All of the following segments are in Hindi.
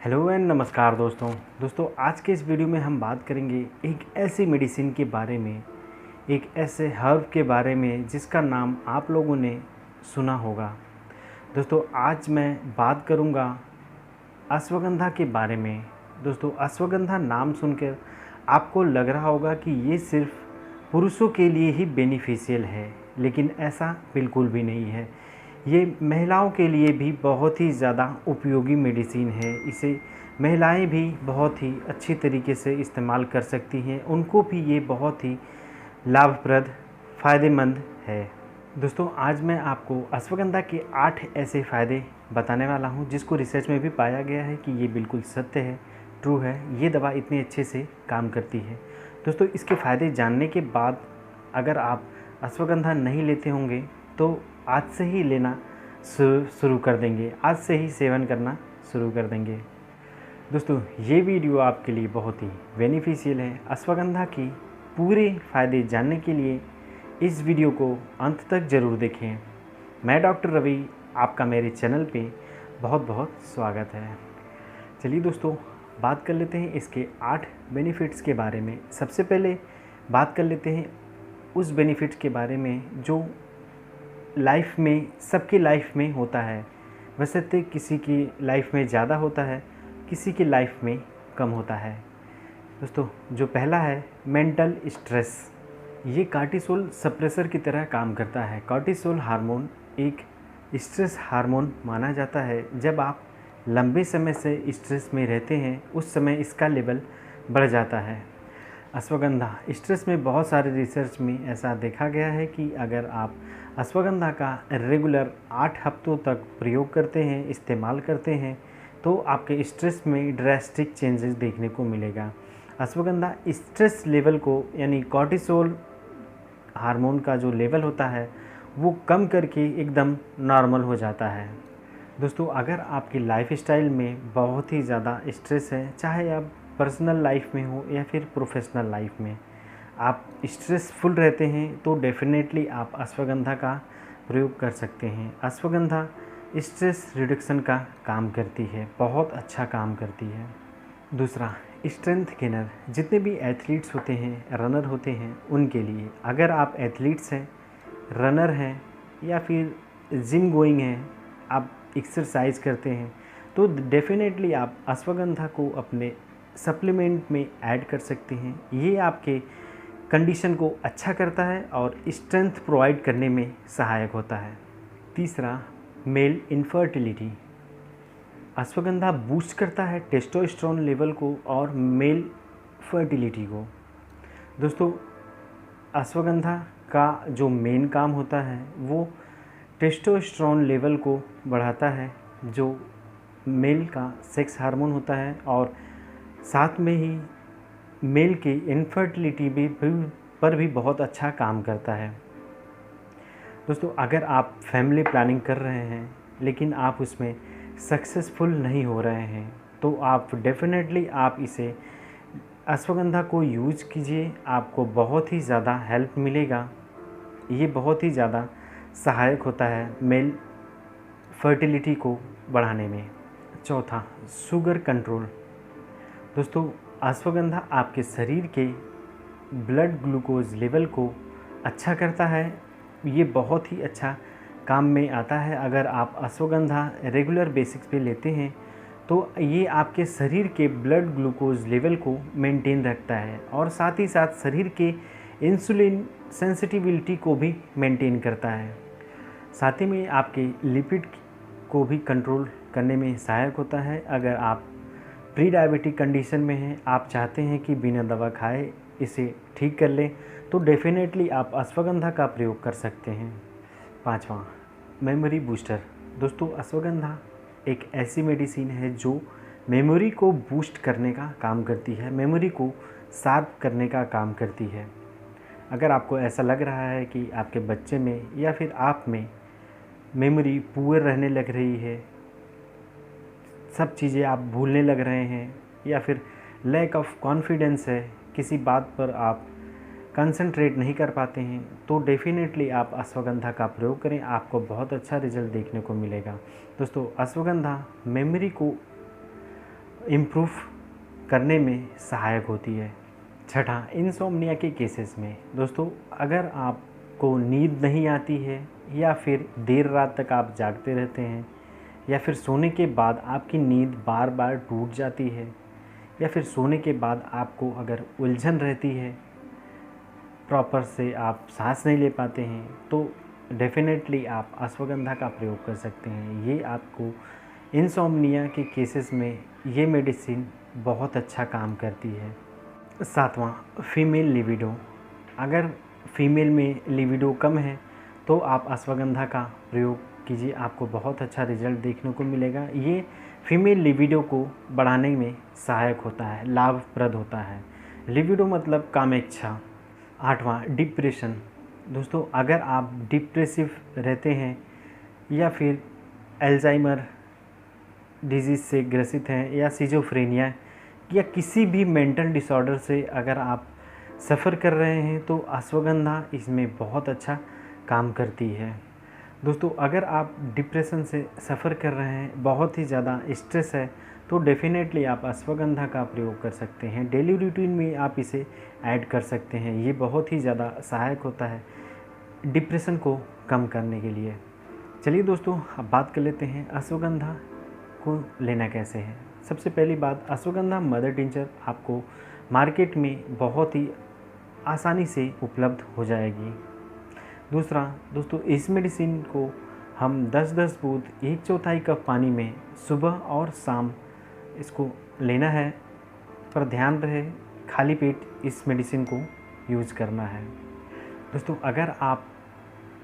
हेलो एंड नमस्कार दोस्तों आज के इस वीडियो में हम बात करेंगे एक ऐसी मेडिसिन के बारे में, एक ऐसे हर्ब के बारे में जिसका नाम आप लोगों ने सुना होगा। दोस्तों आज मैं बात करूंगा अश्वगंधा के बारे में। दोस्तों अश्वगंधा नाम सुनकर आपको लग रहा होगा कि ये सिर्फ पुरुषों के लिए ही बेनिफिशियल है, लेकिन ऐसा बिल्कुल भी नहीं है। ये महिलाओं के लिए भी बहुत ही ज़्यादा उपयोगी मेडिसिन है। इसे महिलाएं भी बहुत ही अच्छी तरीके से इस्तेमाल कर सकती हैं, उनको भी ये बहुत ही लाभप्रद फ़ायदेमंद है। दोस्तों आज मैं आपको अश्वगंधा के 8 ऐसे फ़ायदे बताने वाला हूँ जिसको रिसर्च में भी पाया गया है कि ये बिल्कुल सत्य है, ट्रू है, ये दवा इतने अच्छे से काम करती है। दोस्तों इसके फ़ायदे जानने के बाद अगर आप अश्वगंधा नहीं लेते होंगे तो आज से ही लेना शुरू कर देंगे, आज से ही सेवन करना शुरू कर देंगे। दोस्तों ये वीडियो आपके लिए बहुत ही बेनिफिशियल है। अश्वगंधा की पूरे फ़ायदे जानने के लिए इस वीडियो को अंत तक ज़रूर देखें। मैं डॉक्टर रवि, आपका मेरे चैनल पे बहुत बहुत स्वागत है। चलिए दोस्तों बात कर लेते हैं इसके 8 बेनिफिट्स के बारे में। सबसे पहले बात कर लेते हैं उस बेनिफिट्स के बारे में जो लाइफ में, सबकी लाइफ में होता है। वैसे तो किसी की लाइफ में ज़्यादा होता है, किसी की लाइफ में कम होता है। दोस्तों जो पहला है मेंटल स्ट्रेस। ये कार्टिसोल सप्रेसर की तरह काम करता है। कार्टिसोल हार्मोन एक स्ट्रेस हार्मोन माना जाता है। जब आप लंबे समय से स्ट्रेस में रहते हैं उस समय इसका लेवल बढ़ जाता है। अश्वगंधा स्ट्रेस में बहुत सारे रिसर्च में ऐसा देखा गया है कि अगर आप अश्वगंधा का रेगुलर 8 हफ्तों तक प्रयोग करते हैं, इस्तेमाल करते हैं, तो आपके स्ट्रेस में ड्रास्टिक चेंजेस देखने को मिलेगा। अश्वगंधा स्ट्रेस लेवल को, यानी कॉर्टिसोल हार्मोन का जो लेवल होता है वो कम करके एकदम नॉर्मल हो जाता है। दोस्तों अगर आपकी लाइफ स्टाइल में बहुत ही ज़्यादा स्ट्रेस है, चाहे आप पर्सनल लाइफ में हो या फिर प्रोफेशनल लाइफ में, आप स्ट्रेसफुल रहते हैं तो डेफिनेटली आप अश्वगंधा का प्रयोग कर सकते हैं। अश्वगंधा स्ट्रेस रिडक्शन का काम करती है, बहुत अच्छा काम करती है। दूसरा स्ट्रेंथ गेनर। जितने भी एथलीट्स होते हैं, रनर होते हैं, उनके लिए, अगर आप एथलीट्स हैं, रनर हैं या फिर जिम गोइंग हैं, आप एक्सरसाइज करते हैं, तो डेफिनेटली आप अश्वगंधा को अपने सप्लीमेंट में ऐड कर सकते हैं। ये आपके कंडीशन को अच्छा करता है और स्ट्रेंथ प्रोवाइड करने में सहायक होता है। तीसरा मेल इनफर्टिलिटी। अश्वगंधा बूस्ट करता है टेस्टोस्टेरोन लेवल को और मेल फर्टिलिटी को। दोस्तों अश्वगंधा का जो मेन काम होता है वो टेस्टोस्टेरोन लेवल को बढ़ाता है, जो मेल का सेक्स हार्मोन होता है, और साथ में ही मेल की इनफर्टिलिटी पर भी बहुत अच्छा काम करता है। दोस्तों अगर आप फैमिली प्लानिंग कर रहे हैं लेकिन आप उसमें सक्सेसफुल नहीं हो रहे हैं तो आप डेफिनेटली आप इसे अश्वगंधा को यूज कीजिए, आपको बहुत ही ज़्यादा हेल्प मिलेगा। ये बहुत ही ज़्यादा सहायक होता है मेल फर्टिलिटी को बढ़ाने में। चौथा शुगर कंट्रोल। दोस्तों अश्वगंधा आपके शरीर के ब्लड ग्लूकोज लेवल को अच्छा करता है। ये बहुत ही अच्छा काम में आता है। अगर आप अश्वगंधा रेगुलर बेसिक्स पे लेते हैं तो ये आपके शरीर के ब्लड ग्लूकोज लेवल को मेंटेन रखता है और साथ ही साथ शरीर के इंसुलिन सेंसिटिविटी को भी मेंटेन करता है। साथ ही में आपके लिपिड को भी कंट्रोल करने में सहायक होता है। अगर आप प्री डायबिटिक कंडीशन में हैं, आप चाहते हैं कि बिना दवा खाए इसे ठीक कर लें, तो डेफिनेटली आप अश्वगंधा का प्रयोग कर सकते हैं। पाँचवा मेमोरी बूस्टर। दोस्तों अश्वगंधा एक ऐसी मेडिसिन है जो मेमोरी को बूस्ट करने का काम करती है, मेमोरी को शार्प करने का काम करती है। अगर आपको ऐसा लग रहा है कि आपके बच्चे में या फिर आप में मेमोरी पुअर रहने लग रही है, सब चीज़ें आप भूलने लग रहे हैं, या फिर लैक ऑफ कॉन्फिडेंस है, किसी बात पर आप कंसंट्रेट नहीं कर पाते हैं, तो डेफिनेटली आप अश्वगंधा का प्रयोग करें, आपको बहुत अच्छा रिजल्ट देखने को मिलेगा। दोस्तों अश्वगंधा मेमोरी को इम्प्रूव करने में सहायक होती है। छठा, इंसोम्निया के केसेस में दोस्तों अगर आपको नींद नहीं आती है या फिर देर रात तक आप जागते रहते हैं या फिर सोने के बाद आपकी नींद बार बार टूट जाती है या फिर सोने के बाद आपको अगर उलझन रहती है, प्रॉपर से आप सांस नहीं ले पाते हैं, तो डेफिनेटली आप अश्वगंधा का प्रयोग कर सकते हैं। ये आपको इंसोम्निया के केसेस में ये मेडिसिन बहुत अच्छा काम करती है। सातवां, फीमेल लिबिडो। अगर फीमेल में लिबिडो कम है तो आप अश्वगंधा का प्रयोग कीजिए, आपको बहुत अच्छा रिजल्ट देखने को मिलेगा। ये फीमेल लिबिडो को बढ़ाने में सहायक होता है, लाभप्रद होता है। लिबिडो मतलब कामेच्छा। आठवां, डिप्रेशन। दोस्तों अगर आप डिप्रेसिव रहते हैं या फिर अल्जाइमर डिजीज़ से ग्रसित हैं या सिजोफ्रेनिया या किसी भी मेंटल डिसऑर्डर से अगर आप सफ़र कर रहे हैं तो अश्वगंधा इसमें बहुत अच्छा काम करती है। दोस्तों अगर आप डिप्रेशन से सफ़र कर रहे हैं, बहुत ही ज़्यादा स्ट्रेस है, तो डेफ़िनेटली आप अश्वगंधा का प्रयोग कर सकते हैं। डेली रूटीन में आप इसे ऐड कर सकते हैं। ये बहुत ही ज़्यादा सहायक होता है डिप्रेशन को कम करने के लिए। चलिए दोस्तों अब बात कर लेते हैं अश्वगंधा को लेना कैसे है। सबसे पहली बात, अश्वगंधा मदर टिंचर आपको मार्केट में बहुत ही आसानी से उपलब्ध हो जाएगी। दूसरा दोस्तों, इस मेडिसिन को हम 10-10 बूंद 1/4 कप पानी में सुबह और शाम इसको लेना है, पर ध्यान रहे खाली पेट इस मेडिसिन को यूज़ करना है। दोस्तों अगर आप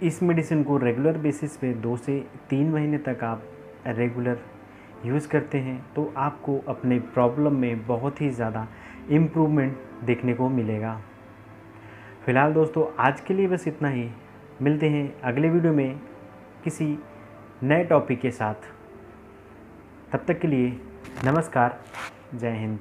इस मेडिसिन को रेगुलर बेसिस पे 2 से 3 महीने तक आप रेगुलर यूज़ करते हैं तो आपको अपने प्रॉब्लम में बहुत ही ज़्यादा इम्प्रूवमेंट देखने को मिलेगा। फ़िलहाल दोस्तों आज के लिए बस इतना ही। मिलते हैं अगले वीडियो में किसी नए टॉपिक के साथ। तब तक के लिए नमस्कार, जय हिंद।